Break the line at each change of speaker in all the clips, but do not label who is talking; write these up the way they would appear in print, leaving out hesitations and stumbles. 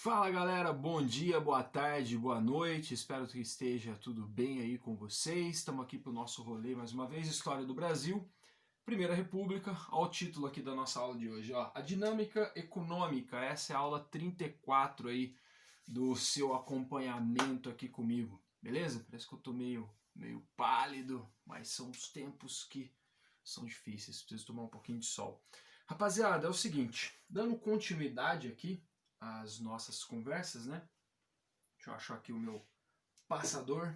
Fala galera, bom dia, boa tarde, boa noite, espero que esteja tudo bem aí com vocês. Estamos aqui para o nosso rolê mais uma vez, História do Brasil, Primeira República. Olha o título aqui da nossa aula de hoje, ó, a dinâmica econômica. Essa é a aula 34 aí do seu acompanhamento aqui comigo, beleza? Parece que eu tô meio pálido, mas são os tempos que são difíceis, preciso tomar um pouquinho de sol. Rapaziada, é o seguinte, dando continuidade aqui as nossas conversas, né? Deixa eu achar aqui o meu passador.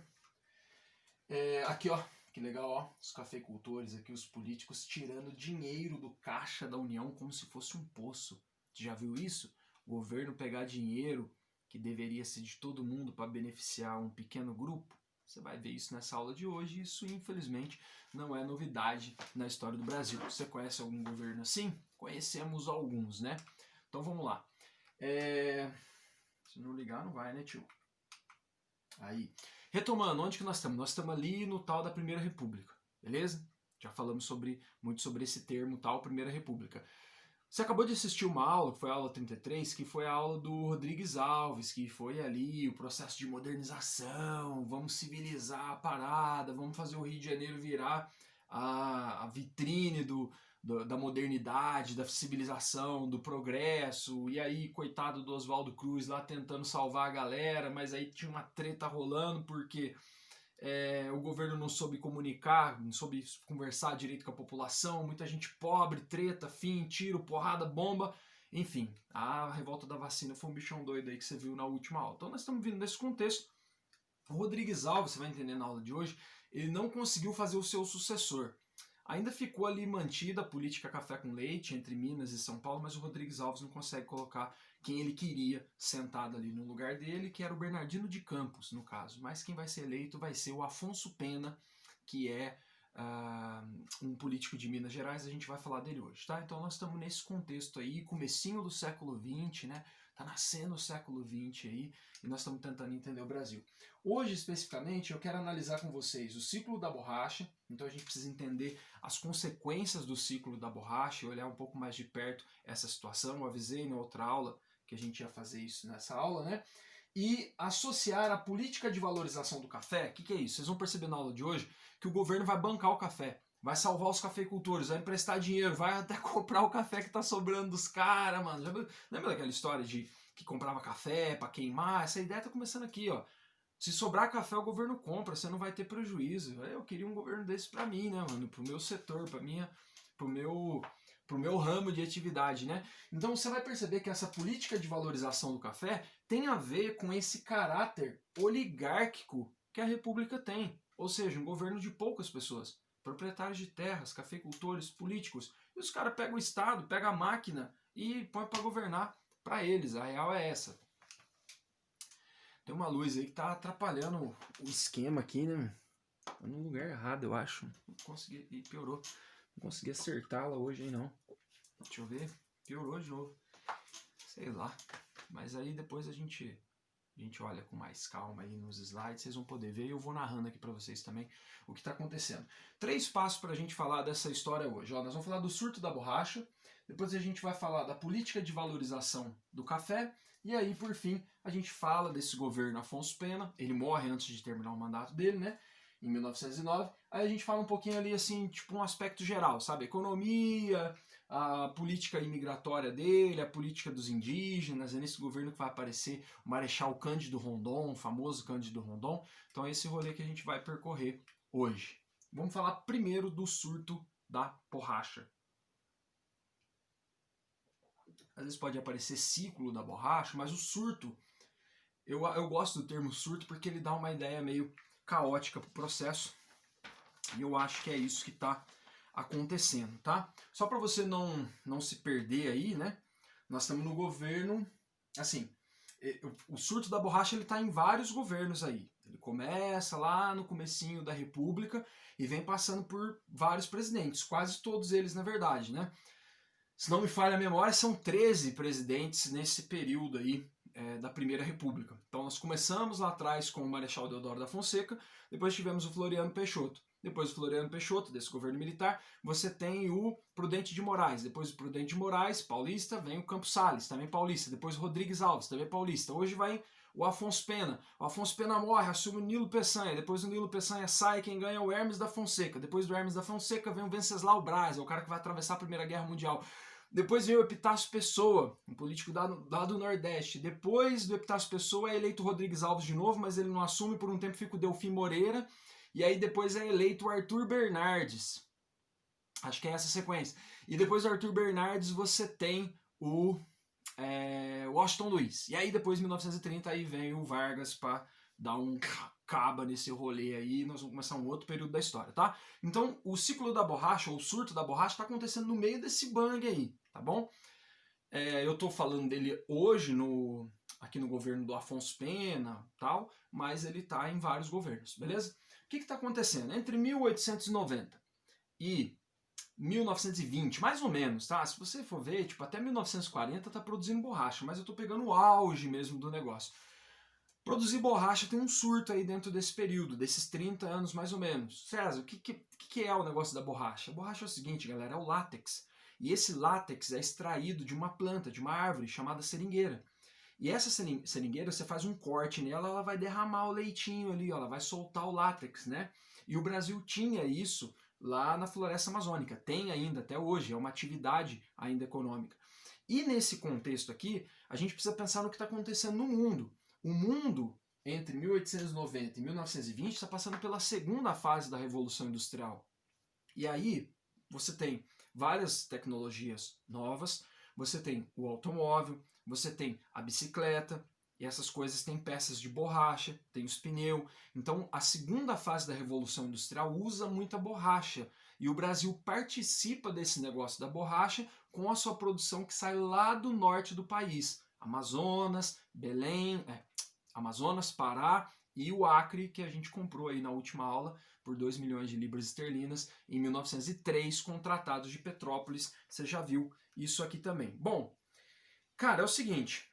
Aqui, ó, que legal, ó, os cafeicultores aqui, os políticos tirando dinheiro do caixa da União como se fosse um poço. Você já viu isso? O governo pegar dinheiro que deveria ser de todo mundo para beneficiar um pequeno grupo? Você vai ver isso nessa aula de hoje. Isso, infelizmente, não é novidade na história do Brasil. Você conhece algum governo assim? Conhecemos alguns, né? Então vamos lá. Se não ligar, não vai, né, tio? Aí. Retomando, onde que nós estamos? Nós estamos ali no tal da Primeira República, beleza? Já falamos muito sobre esse termo, tal, Primeira República. Você acabou de assistir uma aula, que foi a aula 33, que foi a aula do Rodrigues Alves, que foi ali o processo de modernização, vamos civilizar a parada, vamos fazer o Rio de Janeiro virar a vitrine da modernidade, da civilização, do progresso, e aí, coitado do Oswaldo Cruz lá tentando salvar a galera, mas aí tinha uma treta rolando porque o governo não soube comunicar, não soube conversar direito com a população, muita gente pobre, treta, fim, tiro, porrada, bomba, enfim, a revolta da vacina foi um bichão doido aí que você viu na última aula. Então nós estamos vindo nesse contexto. O Rodrigues Alves, você vai entender na aula de hoje, ele não conseguiu fazer o seu sucessor. Ainda ficou ali mantida a política café com leite entre Minas e São Paulo, mas o Rodrigues Alves não consegue colocar quem ele queria sentado ali no lugar dele, que era o Bernardino de Campos, no caso. Mas quem vai ser eleito vai ser o Afonso Pena, que é um político de Minas Gerais, a gente vai falar dele hoje, tá? Então nós estamos nesse contexto aí, comecinho do século XX, né? Tá nascendo o século XX aí, e nós estamos tentando entender o Brasil. Hoje, especificamente, eu quero analisar com vocês o ciclo da borracha, então a gente precisa entender as consequências do ciclo da borracha e olhar um pouco mais de perto essa situação. Eu avisei na outra aula que a gente ia fazer isso nessa aula, né? E associar a política de valorização do café. O que é isso? Vocês vão perceber na aula de hoje que o governo vai bancar o café, vai salvar os cafeicultores, vai emprestar dinheiro, vai até comprar o café que tá sobrando dos caras, mano. Lembra daquela história de que comprava café para queimar? Essa ideia tá começando aqui, ó. Se sobrar café, o governo compra, você não vai ter prejuízo. Eu queria um governo desse pra mim, né, mano? Pro meu setor, pro meu ramo de atividade, né? Então você vai perceber que essa política de valorização do café tem a ver com esse caráter oligárquico que a República tem. Ou seja, um governo de poucas pessoas. Proprietários de terras, cafeicultores, políticos. E os caras pegam o Estado, pegam a máquina e põem pra governar pra eles. A real é essa. Tem uma luz aí que tá atrapalhando o esquema aqui, né? Tá no lugar errado, eu acho. Não consegui, e piorou. Não consegui acertá-la hoje aí, não. Deixa eu ver. Piorou de novo. Sei lá. Mas aí depois a gente olha com mais calma aí nos slides. Vocês vão poder ver. E eu vou narrando aqui pra vocês também o que tá acontecendo. 3 passos pra gente falar dessa história hoje. Ó, nós vamos falar do surto da borracha. Depois a gente vai falar da política de valorização do café. E aí, por fim, a gente fala desse governo Afonso Pena. Ele morre antes de terminar o mandato dele, né? Em 1909. Aí a gente fala um pouquinho ali, assim, tipo um aspecto geral, sabe? Economia, a política imigratória dele, a política dos indígenas. É nesse governo que vai aparecer o Marechal Cândido Rondon, o famoso Cândido Rondon. Então é esse rolê que a gente vai percorrer hoje. Vamos falar primeiro do surto da borracha. Às vezes pode aparecer ciclo da borracha, mas o surto, eu gosto do termo surto porque ele dá uma ideia meio caótica pro processo. E eu acho que é isso que está acontecendo, tá? Só para você não se perder aí, né? Nós estamos no governo, assim, o surto da borracha ele está em vários governos aí. Ele começa lá no comecinho da República e vem passando por vários presidentes, quase todos eles na verdade, né? Se não me falha a memória, são 13 presidentes nesse período aí da Primeira República. Então nós começamos lá atrás com o Marechal Deodoro da Fonseca, depois tivemos o Floriano Peixoto. depois do Floriano Peixoto, desse governo militar, você tem o Prudente de Moraes, depois do Prudente de Moraes, paulista, vem o Campos Salles, também paulista, depois o Rodrigues Alves, também paulista. Hoje vai o Afonso Pena morre, assume o Nilo Peçanha, depois o Nilo Peçanha sai, quem ganha é o Hermes da Fonseca, depois do Hermes da Fonseca vem o Venceslau Braz, é o cara que vai atravessar a Primeira Guerra Mundial. Depois vem o Epitácio Pessoa, um político lá do Nordeste. Depois do Epitácio Pessoa é eleito o Rodrigues Alves de novo, mas ele não assume, por um tempo fica o Delfim Moreira. E aí depois é eleito o Arthur Bernardes. Acho que é essa a sequência. E depois do Arthur Bernardes você tem o Washington Luiz. E aí depois, em 1930, aí vem o Vargas para dar um acaba nesse rolê aí, nós vamos começar um outro período da história, tá? Então, o ciclo da borracha, ou o surto da borracha, está acontecendo no meio desse bang aí, tá bom? Eu tô falando dele hoje aqui no governo do Afonso Pena, tal, mas ele tá em vários governos, beleza? O que está acontecendo? Entre 1890 e 1920, mais ou menos, tá? Se você for ver, tipo, até 1940 tá produzindo borracha, mas eu tô pegando o auge mesmo do negócio. Produzir borracha tem um surto aí dentro desse período, desses 30 anos mais ou menos. César, o que é o negócio da borracha? A borracha é o seguinte, galera, é o látex. E esse látex é extraído de uma planta, de uma árvore chamada seringueira. E essa seringueira, você faz um corte nela, ela vai derramar o leitinho ali, ela vai soltar o látex, né? E o Brasil tinha isso lá na floresta amazônica. Tem ainda, até hoje, é uma atividade ainda econômica. E nesse contexto aqui, a gente precisa pensar no que está acontecendo no mundo. O mundo, entre 1890 e 1920, está passando pela segunda fase da Revolução Industrial. E aí, você tem várias tecnologias novas, você tem o automóvel, você tem a bicicleta, e essas coisas têm peças de borracha, tem os pneus. Então, a segunda fase da Revolução Industrial usa muita borracha. E o Brasil participa desse negócio da borracha com a sua produção que sai lá do norte do país. Amazonas, Belém, Amazonas, Pará e o Acre, que a gente comprou aí na última aula por 2 milhões de libras esterlinas em 1903, com tratados de Petrópolis. Você já viu isso aqui também. Bom, cara, é o seguinte,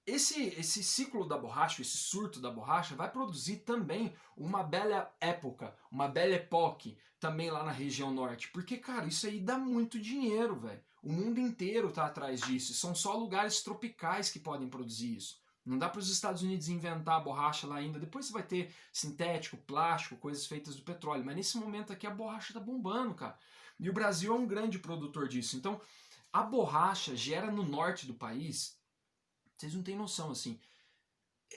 esse ciclo da borracha, esse surto da borracha, vai produzir também uma bela época, uma bela époque também lá na região norte. Porque, cara, isso aí dá muito dinheiro, velho. O mundo inteiro tá atrás disso. São só lugares tropicais que podem produzir isso. Não dá para os Estados Unidos inventar a borracha lá ainda. Depois você vai ter sintético, plástico, coisas feitas do petróleo. Mas nesse momento aqui a borracha tá bombando, cara. E o Brasil é um grande produtor disso. Então, a borracha gera no norte do país, vocês não têm noção, assim,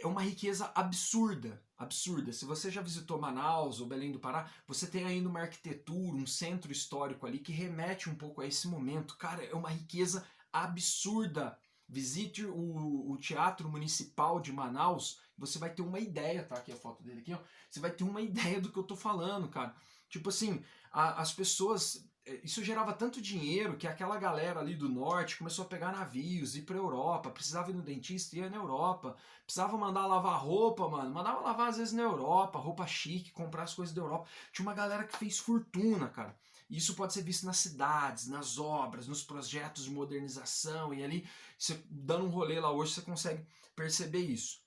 é uma riqueza absurda, absurda. Se você já visitou Manaus ou Belém do Pará, você tem ainda uma arquitetura, um centro histórico ali que remete um pouco a esse momento. Cara, é uma riqueza absurda. Visite o Teatro Municipal de Manaus, você vai ter uma ideia, tá aqui a foto dele aqui, ó. Você vai ter uma ideia do que eu tô falando, cara. Tipo assim, as pessoas, isso gerava tanto dinheiro que aquela galera ali do norte começou a pegar navios, ir pra Europa, precisava ir no dentista, ia na Europa, precisava mandar lavar roupa, mano, mandava lavar às vezes na Europa, roupa chique, comprar as coisas da Europa. Tinha uma galera que fez fortuna, cara. Isso pode ser visto nas cidades, nas obras, nos projetos de modernização, e ali, você dando um rolê lá hoje, você consegue perceber isso.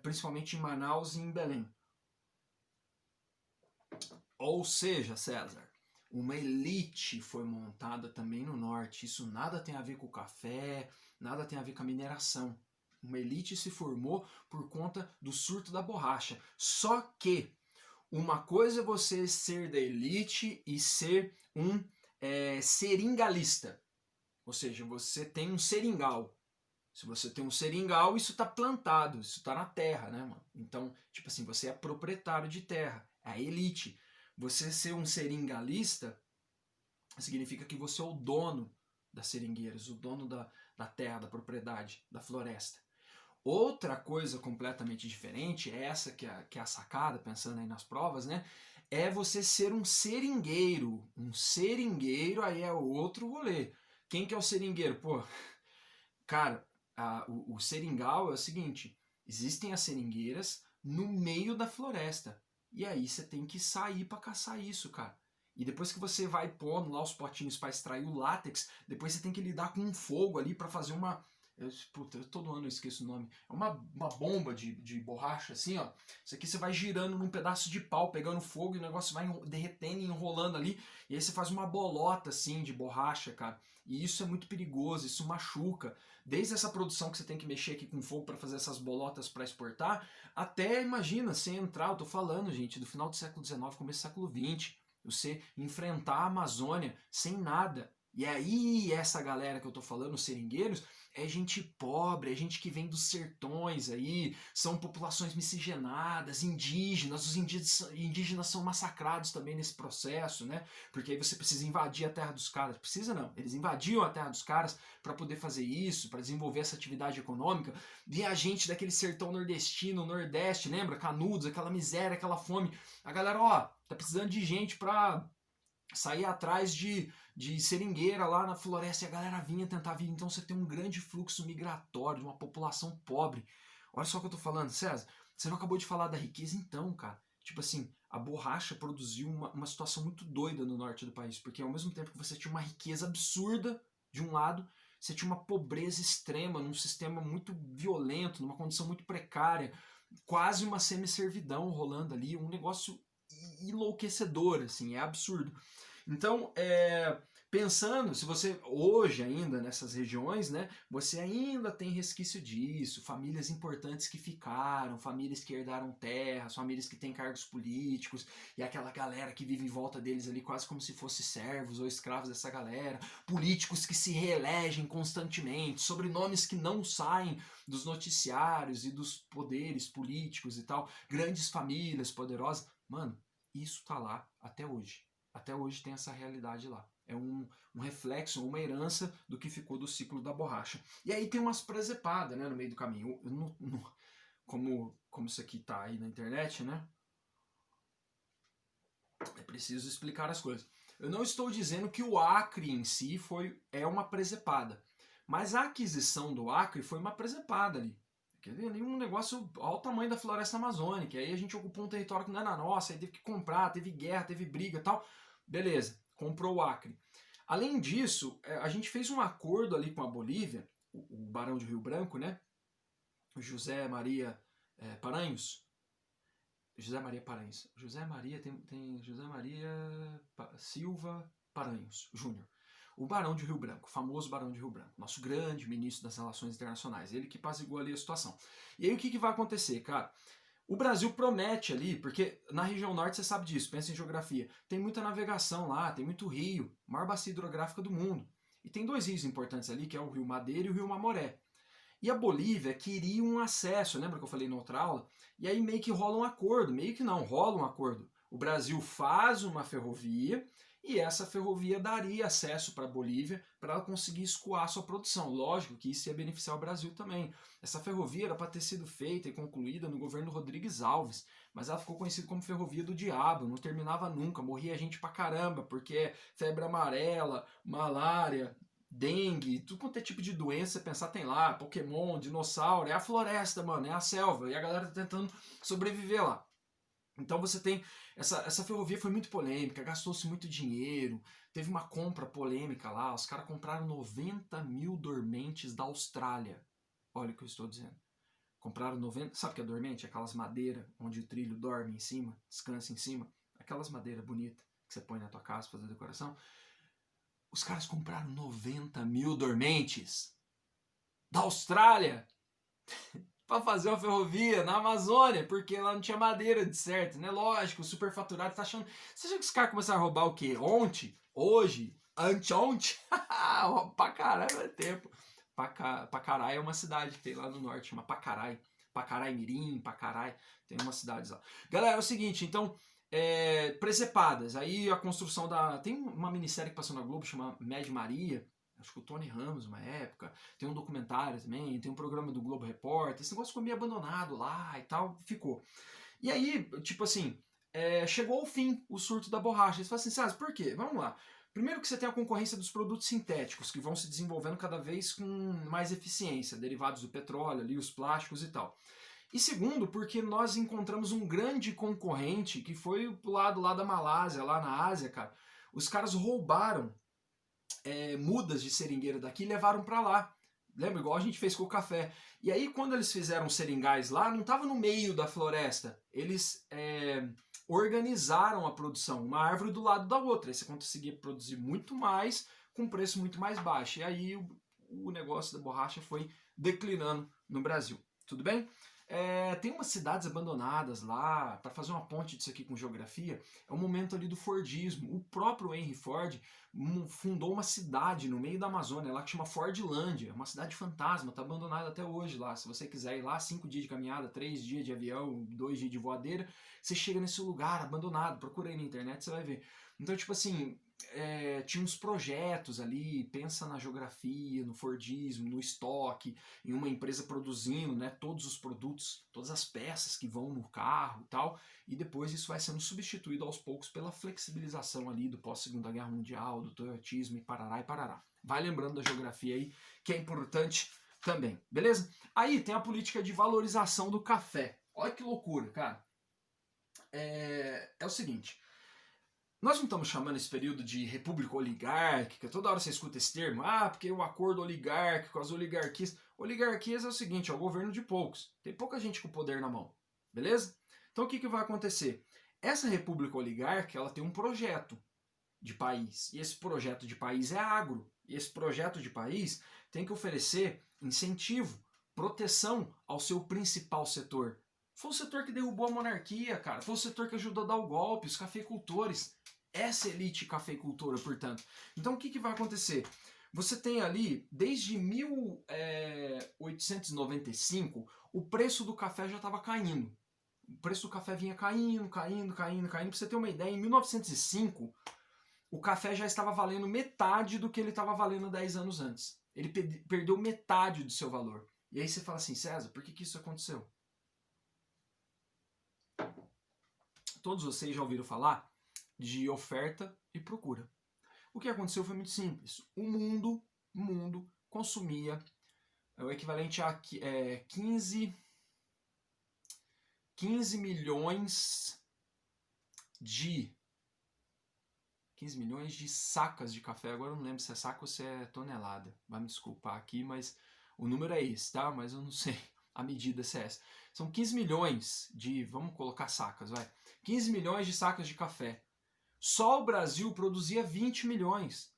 Principalmente em Manaus e em Belém. Ou seja, César, uma elite foi montada também no norte. Isso nada tem a ver com o café, nada tem a ver com a mineração. Uma elite se formou por conta do surto da borracha. Só que uma coisa é você ser da elite e ser um seringalista. Ou seja, você tem um seringal. Se você tem um seringal, isso está plantado, isso está na terra, né, mano? Então, tipo assim, você é proprietário de terra, é a elite. Você ser um seringalista significa que você é o dono das seringueiras, o dono da terra, da propriedade, da floresta. Outra coisa completamente diferente, essa que é a sacada, pensando aí nas provas, né? É você ser um seringueiro. Um seringueiro aí é outro rolê. Quem que é o seringueiro? Pô, cara, o seringal é o seguinte, existem as seringueiras no meio da floresta. E aí você tem que sair para caçar isso, cara. E depois que você vai pondo lá os potinhos para extrair o látex, depois você tem que lidar com um fogo ali para fazer uma Puta, todo ano eu esqueço o nome. É uma bomba de borracha, assim, ó. Isso aqui você vai girando num pedaço de pau, pegando fogo, e o negócio vai derretendo e enrolando ali. E aí você faz uma bolota, assim, de borracha, cara. E isso é muito perigoso, isso machuca. Desde essa produção que você tem que mexer aqui com fogo para fazer essas bolotas para exportar, até, imagina, você entrar, eu tô falando, gente, do final do século XIX, começo do século XX. Você enfrentar a Amazônia sem nada. E aí, essa galera que eu tô falando, os seringueiros, é gente pobre, é gente que vem dos sertões aí, são populações miscigenadas, indígenas, os indígenas são massacrados também nesse processo, né? Porque aí você precisa invadir a terra dos caras. Precisa não, eles invadiam a terra dos caras para poder fazer isso, para desenvolver essa atividade econômica. E a gente daquele sertão nordestino, nordeste, lembra? Canudos, aquela miséria, aquela fome. A galera, ó, tá precisando de gente pra sair atrás de seringueira lá na floresta e a galera vinha tentar vir. Então você tem um grande fluxo migratório de uma população pobre. Olha só o que eu tô falando, César. Você não acabou de falar da riqueza então, cara. Tipo assim, a borracha produziu uma situação muito doida no norte do país, porque ao mesmo tempo que você tinha uma riqueza absurda de um lado, você tinha uma pobreza extrema num sistema muito violento, numa condição muito precária, quase uma semi-servidão rolando ali, um negócio enlouquecedor, assim, é absurdo. Então, pensando, se você hoje ainda nessas regiões, né, você ainda tem resquício disso, famílias importantes que ficaram, famílias que herdaram terras, famílias que têm cargos políticos, e aquela galera que vive em volta deles ali quase como se fossem servos ou escravos dessa galera, políticos que se reelegem constantemente, sobrenomes que não saem dos noticiários e dos poderes políticos e tal, grandes famílias poderosas, mano, isso tá lá até hoje. Até hoje tem essa realidade lá. É um reflexo, uma herança do que ficou do ciclo da borracha. E aí tem umas presepadas, né, no meio do caminho. Como isso aqui tá aí na internet, né? É preciso explicar as coisas. Eu não estou dizendo que o Acre em si é uma presepada. Mas a aquisição do Acre foi uma presepada ali. Quer ver? Ali um negócio ao tamanho da floresta amazônica. Aí a gente ocupou um território que não era nosso, aí teve que comprar, teve guerra, teve briga e tal. Beleza, comprou o Acre. Além disso, a gente fez um acordo ali com a Bolívia, o Barão de Rio Branco, né? O José Maria Paranhos. José Maria Paranhos. José Maria tem José Maria Silva Paranhos Júnior. O Barão de Rio Branco, o famoso Barão de Rio Branco, nosso grande ministro das Relações Internacionais, ele que apaziguou ali a situação. E aí o que vai acontecer, cara? O Brasil promete ali, porque na região norte você sabe disso, pensa em geografia, tem muita navegação lá, tem muito rio, maior bacia hidrográfica do mundo. E tem dois rios importantes ali, que é o Rio Madeira e o Rio Mamoré. E a Bolívia queria um acesso, lembra que eu falei na outra aula? E aí meio que rola um acordo, meio que não, rola um acordo. O Brasil faz uma ferrovia e essa ferrovia daria acesso para a Bolívia para ela conseguir escoar sua produção. Lógico que isso ia beneficiar o Brasil também. Essa ferrovia era para ter sido feita e concluída no governo Rodrigues Alves, mas ela ficou conhecida como ferrovia do diabo, não terminava nunca, morria gente pra caramba, porque febre amarela, malária, dengue, tudo quanto é tipo de doença, você pensar tem lá, Pokémon, dinossauro, é a floresta, mano, é a selva, e a galera tá tentando sobreviver lá. Então você tem, essa ferrovia foi muito polêmica, gastou-se muito dinheiro, teve uma compra polêmica lá, os caras compraram 90 mil dormentes da Austrália, olha o que eu estou dizendo. Compraram 90, sabe o que é dormente? Aquelas madeiras onde o trilho dorme em cima, descansa em cima, aquelas madeiras bonitas que você põe na tua casa pra fazer decoração. Os caras compraram 90 mil dormentes da Austrália para fazer uma ferrovia na Amazônia, porque lá não tinha madeira de certo, né? Lógico, o superfaturado tá achando. Você acha que os caras começaram a roubar o quê? Ontem? Hoje? Anteontem? Pra caralho é tempo. Pacarai é uma cidade que tem lá no norte, chama Pacarai. Pacarai Mirim, Pacarai, tem umas cidades lá. Galera, é o seguinte, então, presepadas, aí a construção da... Tem uma minissérie que passou na Globo, chama Mad Maria, acho que o Tony Ramos, uma época, tem um documentário também, tem um programa do Globo Repórter, esse negócio ficou meio abandonado lá e tal, ficou. E aí, tipo assim, chegou ao fim o surto da borracha. Você fala assim, César, por quê? Vamos lá. Primeiro que você tem a concorrência dos produtos sintéticos, que vão se desenvolvendo cada vez com mais eficiência, derivados do petróleo, ali, os plásticos e tal. E segundo, porque nós encontramos um grande concorrente, que foi pro lado lá da Malásia, lá na Ásia, cara. Os caras roubaram mudas de seringueira daqui e levaram para lá. Lembra? Igual a gente fez com o café. E aí, quando eles fizeram seringais lá, não estava no meio da floresta. Eles organizaram a produção, uma árvore do lado da outra. Aí você conseguia produzir muito mais, com preço muito mais baixo. E aí o negócio da borracha foi declinando no Brasil. Tudo bem? Tem umas cidades abandonadas lá, para fazer uma ponte disso aqui com geografia, é o momento ali do Fordismo. O próprio Henry Ford fundou uma cidade no meio da Amazônia, lá que chama Fordlândia, uma cidade fantasma, está abandonada até hoje lá. Se você quiser ir lá, 5 dias de caminhada, 3 dias de avião, 2 dias de voadeira, você chega nesse lugar abandonado, procura aí na internet, você vai ver. Então, tipo assim, tinha uns projetos ali, pensa na geografia, no Fordismo, no estoque, em uma empresa produzindo, né, todos os produtos, todas as peças que vão no carro e tal, e depois isso vai sendo substituído aos poucos pela flexibilização ali do pós-Segunda Guerra Mundial, do toyotismo e parará e parará. Vai lembrando da geografia aí, que é importante também, beleza? Aí tem a política de valorização do café. Olha que loucura, cara. É o seguinte, nós não estamos chamando esse período de república oligárquica, toda hora você escuta esse termo, porque o acordo oligárquico, as oligarquias. Oligarquias é o seguinte, é o governo de poucos, tem pouca gente com poder na mão, beleza? Então o que vai acontecer? Essa república oligárquica, ela tem um projeto de país, e esse projeto de país é agro, e esse projeto de país tem que oferecer incentivo, proteção ao seu principal setor. Foi o setor que derrubou a monarquia, cara. Foi o setor que ajudou a dar o golpe, os cafeicultores. Essa elite cafeicultora, portanto. Então o que vai acontecer? Você tem ali, desde 1895, o preço do café já estava caindo. O preço do café vinha caindo. Para você ter uma ideia, em 1905, o café já estava valendo metade do que ele estava valendo 10 anos antes. Ele perdeu metade do seu valor. E aí você fala assim, César, por que isso aconteceu? Todos vocês já ouviram falar de oferta e procura. O que aconteceu foi muito simples. O mundo consumia o equivalente a 15 milhões de 15 milhões de sacas de café. Agora eu não lembro se é saco ou se é tonelada. Vai me desculpar aqui, mas o número é esse, tá? Mas eu não sei a medida se é essa. São 15 milhões de, vamos colocar sacas, vai. 15 milhões de sacas de café. Só o Brasil produzia 20 milhões.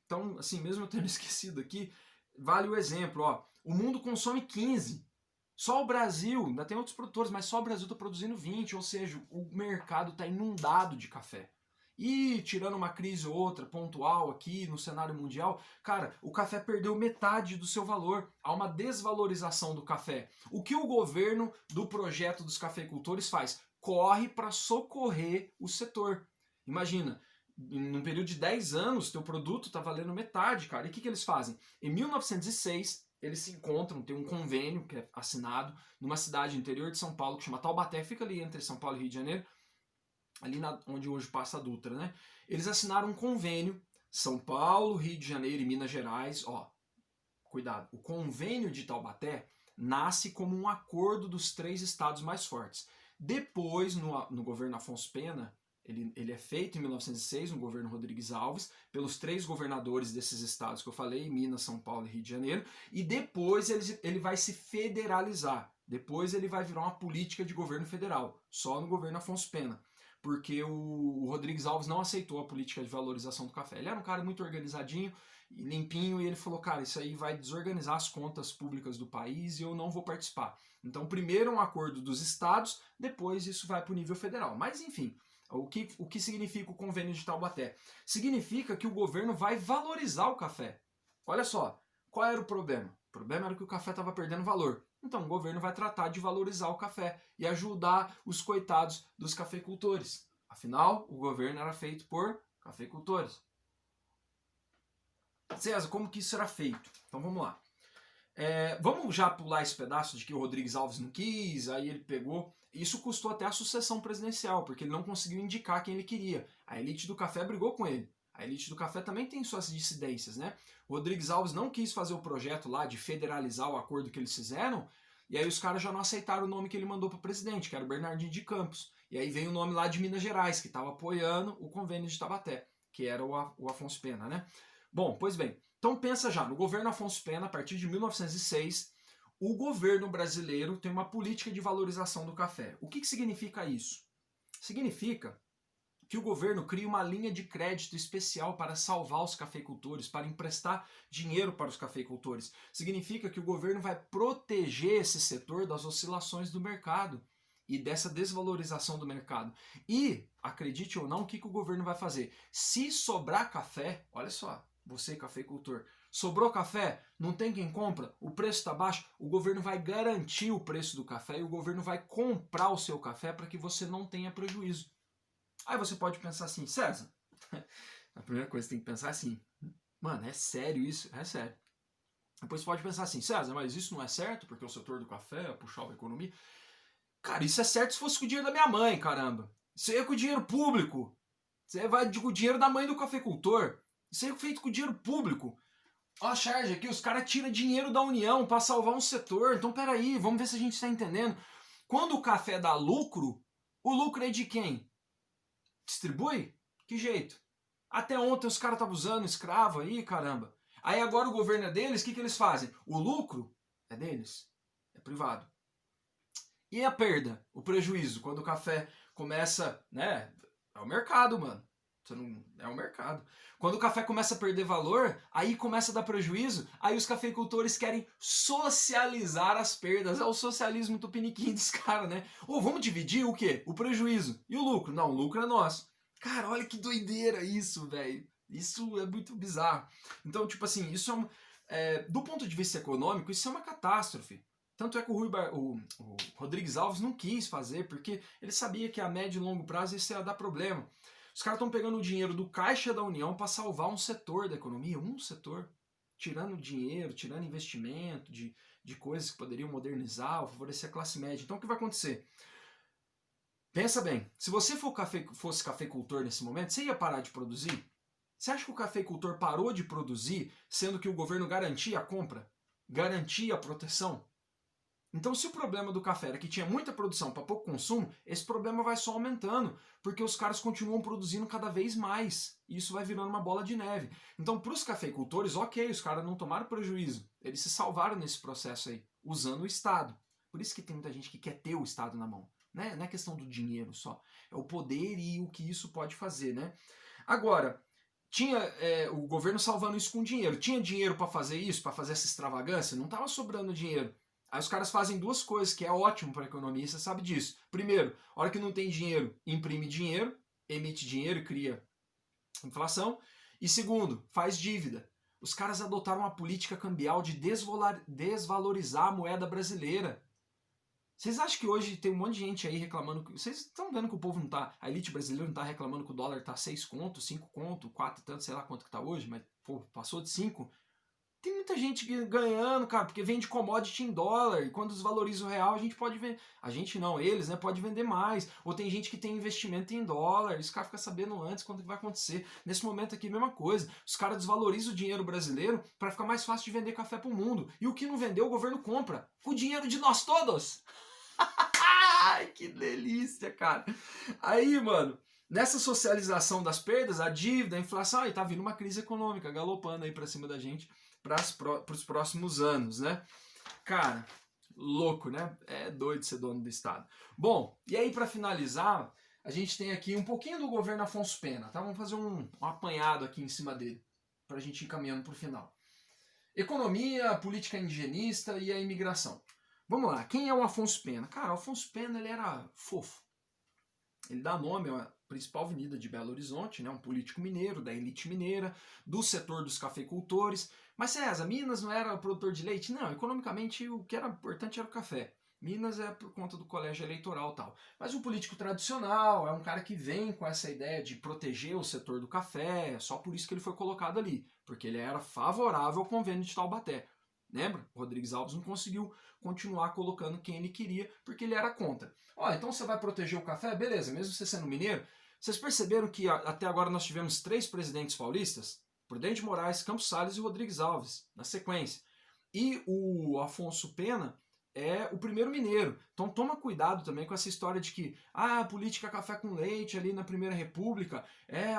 Então, assim, mesmo eu tendo esquecido aqui, vale o exemplo, ó. O mundo consome 15. Só o Brasil, ainda tem outros produtores, mas só o Brasil está produzindo 20, ou seja, o mercado está inundado de café. E tirando uma crise ou outra pontual aqui no cenário mundial, cara, o café perdeu metade do seu valor. Há uma desvalorização do café. O que o governo do projeto dos cafeicultores faz? Corre para socorrer o setor. Imagina, num período de 10 anos, teu produto está valendo metade, cara. E o que eles fazem? Em 1906, eles se encontram, tem um convênio que é assinado numa cidade interior de São Paulo que chama Taubaté, fica ali entre São Paulo e Rio de Janeiro, ali onde hoje passa a Dutra, né? Eles assinaram um convênio, São Paulo, Rio de Janeiro e Minas Gerais, ó, cuidado, o convênio de Taubaté nasce como um acordo dos 3 estados mais fortes. Depois, no governo Afonso Pena, ele é feito em 1906, no governo Rodrigues Alves, pelos 3 governadores desses estados que eu falei, Minas, São Paulo e Rio de Janeiro, e depois ele vai se federalizar. Depois ele vai virar uma política de governo federal, só no governo Afonso Pena, porque o Rodrigues Alves não aceitou a política de valorização do café. Ele era um cara muito organizadinho e limpinho, e ele falou, cara, isso aí vai desorganizar as contas públicas do país e eu não vou participar. Então, primeiro é um acordo dos estados, depois isso vai para o nível federal. Mas, enfim, o que significa o convênio de Taubaté? Significa que o governo vai valorizar o café. Olha só, qual era o problema? O problema era que o café estava perdendo valor. Então o governo vai tratar de valorizar o café e ajudar os coitados dos cafeicultores. Afinal, o governo era feito por cafeicultores. César, como que isso era feito? Então vamos lá. Vamos já pular esse pedaço de que o Rodrigues Alves não quis, aí ele pegou. Isso custou até a sucessão presidencial, porque ele não conseguiu indicar quem ele queria. A elite do café brigou com ele. A elite do café também tem suas dissidências, né? O Rodrigues Alves não quis fazer o projeto lá de federalizar o acordo que eles fizeram, e aí os caras já não aceitaram o nome que ele mandou para o presidente, que era o Bernardino de Campos. E aí veio o nome lá de Minas Gerais, que estava apoiando o convênio de Taubaté, que era o Afonso Pena, né? Bom, pois bem, Então pensa já, no governo Afonso Pena, a partir de 1906, o governo brasileiro tem uma política de valorização do café. O que significa isso? Significa que o governo cria uma linha de crédito especial para salvar os cafeicultores, para emprestar dinheiro para os cafeicultores. Significa que o governo vai proteger esse setor das oscilações do mercado e dessa desvalorização do mercado. E, acredite ou não, o que o governo vai fazer? Se sobrar café, olha só, você cafeicultor, sobrou café, não tem quem compra, o preço está baixo, o governo vai garantir o preço do café e o governo vai comprar o seu café para que você não tenha prejuízo. Aí você pode pensar assim, César, a primeira coisa que você tem que pensar é assim, mano, é sério isso? É sério. Depois você pode pensar assim, César, mas isso não é certo porque o setor do café puxava a economia. Cara, isso é certo se fosse com o dinheiro da minha mãe, caramba. Isso aí é com o dinheiro público. Isso aí vai com o dinheiro da mãe do cafeicultor. Isso aí é feito com o dinheiro público. Ó, a charge aqui, os caras tiram dinheiro da União para salvar um setor. Então, peraí, vamos ver se a gente está entendendo. Quando o café dá lucro, o lucro é de quem? Distribui? Que jeito? Até ontem os caras estavam usando escravo aí, caramba. Aí agora o governo é deles, o que eles fazem? O lucro é deles, é privado. E a perda, o prejuízo, quando o café começa, né? É o mercado, mano. Você não, é o mercado. Quando o café começa a perder valor, aí começa a dar prejuízo, aí os cafeicultores querem socializar as perdas. É o socialismo tupiniquim dos caras, né? Ou vamos dividir o quê? O prejuízo. E o lucro? Não, o lucro é nosso. Cara, olha que doideira isso, velho. Isso é muito bizarro. Então, tipo assim, isso do ponto de vista econômico, isso é uma catástrofe. Tanto é que o Rodrigues Alves não quis fazer, porque ele sabia que a médio e longo prazo isso ia dar problema. Os caras estão pegando o dinheiro do Caixa da União para salvar um setor da economia, um setor, tirando dinheiro, tirando investimento de coisas que poderiam modernizar ou favorecer a classe média. Então o que vai acontecer? Pensa bem, se você fosse cafeicultor nesse momento, você ia parar de produzir? Você acha que o cafeicultor parou de produzir, sendo que o governo garantia a compra? Garantia a proteção? Então, se o problema do café era que tinha muita produção para pouco consumo, esse problema vai só aumentando, porque os caras continuam produzindo cada vez mais, e isso vai virando uma bola de neve. Então, para os cafeicultores, ok, os caras não tomaram prejuízo, eles se salvaram nesse processo aí, usando o Estado. Por isso que tem muita gente que quer ter o Estado na mão, né? Não é questão do dinheiro só, é o poder e o que isso pode fazer, né? Agora, tinha o governo salvando isso com dinheiro. Tinha dinheiro para fazer isso, para fazer essa extravagância? Não estava sobrando dinheiro. Aí os caras fazem duas coisas que é ótimo para a economia, você sabe disso. Primeiro, a hora que não tem dinheiro, imprime dinheiro, emite dinheiro e cria inflação. E segundo, faz dívida. Os caras adotaram uma política cambial de desvalorizar a moeda brasileira. Vocês acham que hoje tem um monte de gente aí reclamando... Vocês estão vendo que o povo não tá... A elite brasileira não tá reclamando que o dólar tá 6 conto, 5 conto, 4 e tanto, sei lá quanto que tá hoje, mas pô, passou de 5. Tem muita gente ganhando, cara, porque vende commodity em dólar, e quando desvaloriza o real, a gente pode vender. A gente não, eles, né, pode vender mais. Ou tem gente que tem investimento em dólar, e os caras ficam sabendo antes quando que vai acontecer. Nesse momento aqui, mesma coisa. Os caras desvalorizam o dinheiro brasileiro para ficar mais fácil de vender café pro mundo. E o que não vendeu, o governo compra. Com o dinheiro de nós todos. Ai, que delícia, cara. Aí, mano, nessa socialização das perdas, a dívida, a inflação, aí tá vindo uma crise econômica galopando aí pra cima da gente para os próximos anos, né? Cara, louco, né? É doido ser dono do Estado. Bom, e aí para finalizar, a gente tem aqui um pouquinho do governo Afonso Pena, tá? Vamos fazer um apanhado aqui em cima dele, para a gente ir caminhando para o final. Economia, política indigenista e a imigração. Vamos lá, quem é o Afonso Pena? Cara, o Afonso Pena, ele era fofo. Ele dá nome à principal avenida de Belo Horizonte, né? Um político mineiro, da elite mineira, do setor dos cafeicultores. Mas César, Minas não era produtor de leite? Não, economicamente o que era importante era o café. Minas é por conta do colégio eleitoral e tal. Mas um político tradicional, é um cara que vem com essa ideia de proteger o setor do café, só por isso que ele foi colocado ali, porque ele era favorável ao convênio de Taubaté. Lembra? O Rodrigues Alves não conseguiu continuar colocando quem ele queria, porque ele era contra. Ó, então você vai proteger o café? Beleza, mesmo você sendo mineiro. Vocês perceberam que até agora nós tivemos 3 presidentes paulistas? Prudente de Moraes, Campos Salles e Rodrigues Alves, na sequência. E o Afonso Pena é o primeiro mineiro. Então toma cuidado também com essa história de que a política café com leite ali na Primeira República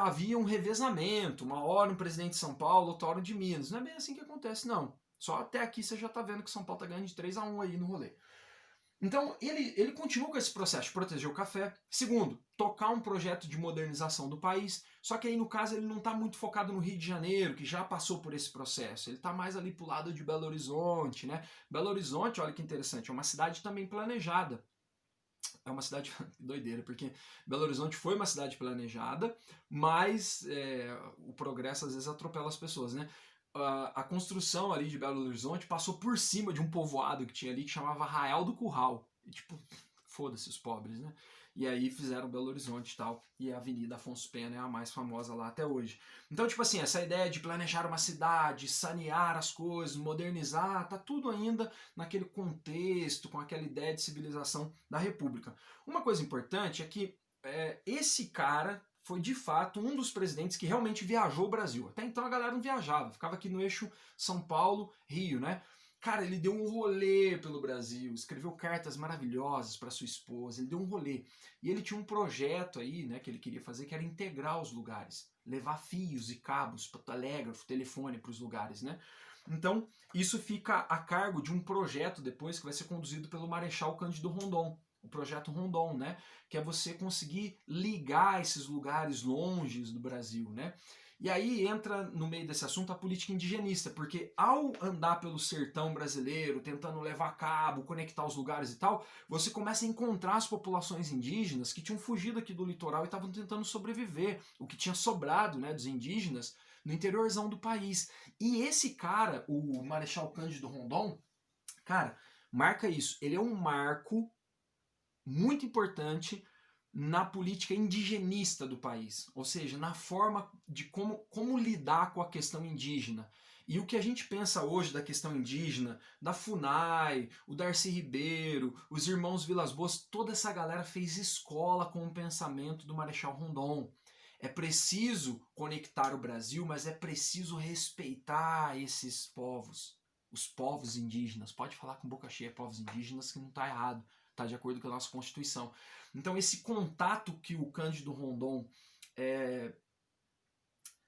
havia um revezamento, uma hora um presidente de São Paulo, outra hora de Minas. Não é bem assim que acontece, não. Só até aqui você já está vendo que São Paulo está ganhando de 3-1 aí no rolê. Então, ele continua com esse processo de proteger o café. Segundo, tocar um projeto de modernização do país. Só que aí, no caso, ele não está muito focado no Rio de Janeiro, que já passou por esse processo. Ele está mais ali pro lado de Belo Horizonte, né? Belo Horizonte, olha que interessante, é uma cidade também planejada. É uma cidade doideira, porque Belo Horizonte foi uma cidade planejada, mas o progresso às vezes atropela as pessoas, né? A construção ali de Belo Horizonte passou por cima de um povoado que tinha ali que chamava Arraial do Curral. E, tipo, foda-se os pobres, né? E aí fizeram Belo Horizonte e tal, e a Avenida Afonso Pena é a mais famosa lá até hoje. Então, tipo assim, essa ideia de planejar uma cidade, sanear as coisas, modernizar, tá tudo ainda naquele contexto, com aquela ideia de civilização da República. Uma coisa importante é que esse cara foi de fato um dos presidentes que realmente viajou o Brasil. Até então a galera não viajava, ficava aqui no eixo São Paulo-Rio, né? Cara, ele deu um rolê pelo Brasil, escreveu cartas maravilhosas para sua esposa, ele deu um rolê. E ele tinha um projeto aí, né, que ele queria fazer, que era integrar os lugares, levar fios e cabos, telégrafo, telefone para os lugares, né? Então, isso fica a cargo de um projeto depois que vai ser conduzido pelo Marechal Cândido Rondon, o projeto Rondon, né? Que é você conseguir ligar esses lugares longes do Brasil, né? E aí entra no meio desse assunto a política indigenista, porque ao andar pelo sertão brasileiro, tentando levar a cabo, conectar os lugares e tal, você começa a encontrar as populações indígenas que tinham fugido aqui do litoral e estavam tentando sobreviver, o que tinha sobrado, né, dos indígenas no interiorzão do país. E esse cara, o Marechal Cândido Rondon, cara, marca isso. Ele é um marco muito importante na política indigenista do país, ou seja, na forma de como lidar com a questão indígena. E o que a gente pensa hoje da questão indígena, da FUNAI, o Darcy Ribeiro, os irmãos Vilas Boas, toda essa galera fez escola com o pensamento do Marechal Rondon. É preciso conectar o Brasil, mas é preciso respeitar esses povos, os povos indígenas. Pode falar com boca cheia, povos indígenas, que não está errado, está de acordo com a nossa Constituição. Então esse contato que o Cândido Rondon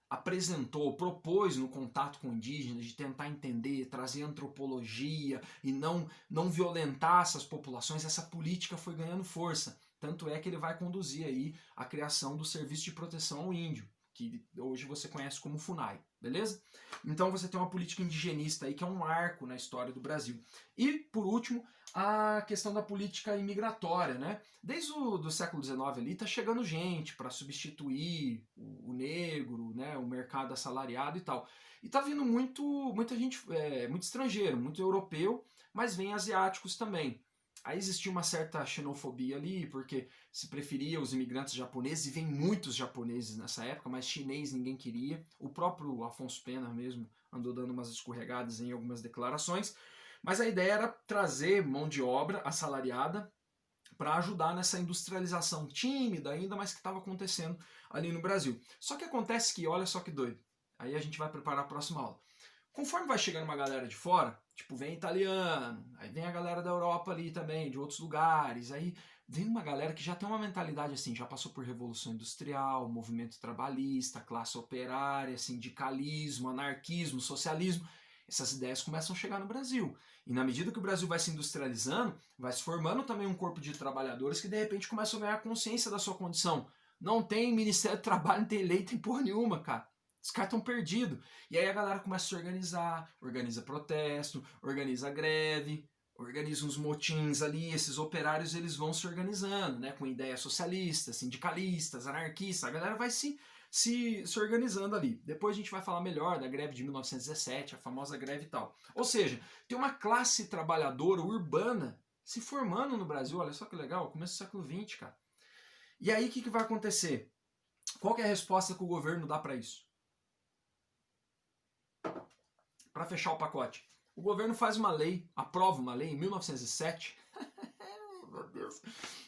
apresentou, propôs no contato com indígenas, de tentar entender, trazer antropologia e não violentar essas populações, essa política foi ganhando força. Tanto é que ele vai conduzir aí a criação do Serviço de Proteção ao Índio, que hoje você conhece como FUNAI, beleza? Então você tem uma política indigenista aí que é um marco na história do Brasil. E, por último, a questão da política imigratória, né? Desde o século XIX ali tá chegando gente para substituir o negro, né? O mercado assalariado e tal. E tá vindo muita gente, muito estrangeiro, muito europeu, mas vem asiáticos também. Aí existia uma certa xenofobia ali, porque se preferia os imigrantes japoneses, e vem muitos japoneses nessa época, mas chinês ninguém queria. O próprio Afonso Pena mesmo andou dando umas escorregadas em algumas declarações. Mas a ideia era trazer mão de obra assalariada para ajudar nessa industrialização tímida ainda, mas que estava acontecendo ali no Brasil. Só que acontece que, olha só que doido, aí a gente vai preparar a próxima aula. Conforme vai chegando uma galera de fora, tipo, vem italiano, aí vem a galera da Europa ali também, de outros lugares, aí vem uma galera que já tem uma mentalidade assim, já passou por Revolução Industrial, movimento trabalhista, classe operária, sindicalismo, anarquismo, socialismo. Essas ideias começam a chegar no Brasil. E na medida que o Brasil vai se industrializando, vai se formando também um corpo de trabalhadores que de repente começam a ganhar consciência da sua condição. Não tem Ministério do Trabalho, não tem lei, não tem porra nenhuma, cara. Os caras estão perdidos. E aí a galera começa a se organizar, organiza protesto, organiza greve, organiza uns motins ali, esses operários eles vão se organizando, né, com ideias socialistas, sindicalistas, anarquistas, a galera vai se organizando ali. Depois a gente vai falar melhor da greve de 1917, a famosa greve e tal. Ou seja, tem uma classe trabalhadora urbana se formando no Brasil, olha só que legal, começo do século XX, cara. E aí o que vai acontecer? Qual que é a resposta que o governo dá para isso? Para fechar o pacote, o governo faz uma lei, aprova uma lei em 1907. Meu Deus.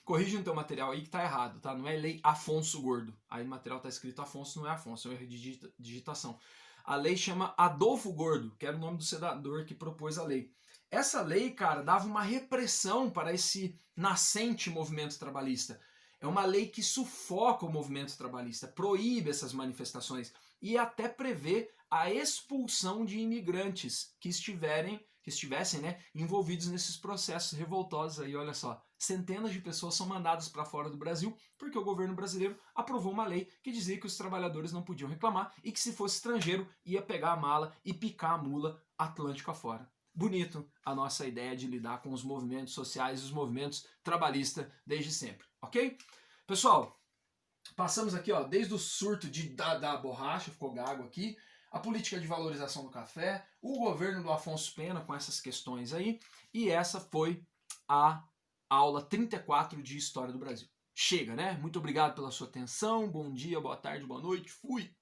Corrige no teu material aí que tá errado, tá? Não é lei Afonso Gordo. Aí no material tá escrito Afonso, não é Afonso, é um erro de digitação. A lei chama Adolfo Gordo, que era o nome do senador que propôs a lei. Essa lei, cara, dava uma repressão para esse nascente movimento trabalhista. É uma lei que sufoca o movimento trabalhista, proíbe essas manifestações e até prevê a expulsão de imigrantes que estivessem, né, envolvidos nesses processos revoltosos aí, olha só. Centenas de pessoas são mandadas para fora do Brasil porque o governo brasileiro aprovou uma lei que dizia que os trabalhadores não podiam reclamar e que se fosse estrangeiro ia pegar a mala e picar a mula Atlântico afora. Bonito a nossa ideia de lidar com os movimentos sociais e os movimentos trabalhistas desde sempre, ok? Pessoal, passamos aqui, ó, desde o surto da borracha, ficou gago aqui, a política de valorização do café, o governo do Afonso Pena com essas questões aí, e essa foi a aula 34 de História do Brasil. Chega, né? Muito obrigado pela sua atenção, bom dia, boa tarde, boa noite, fui!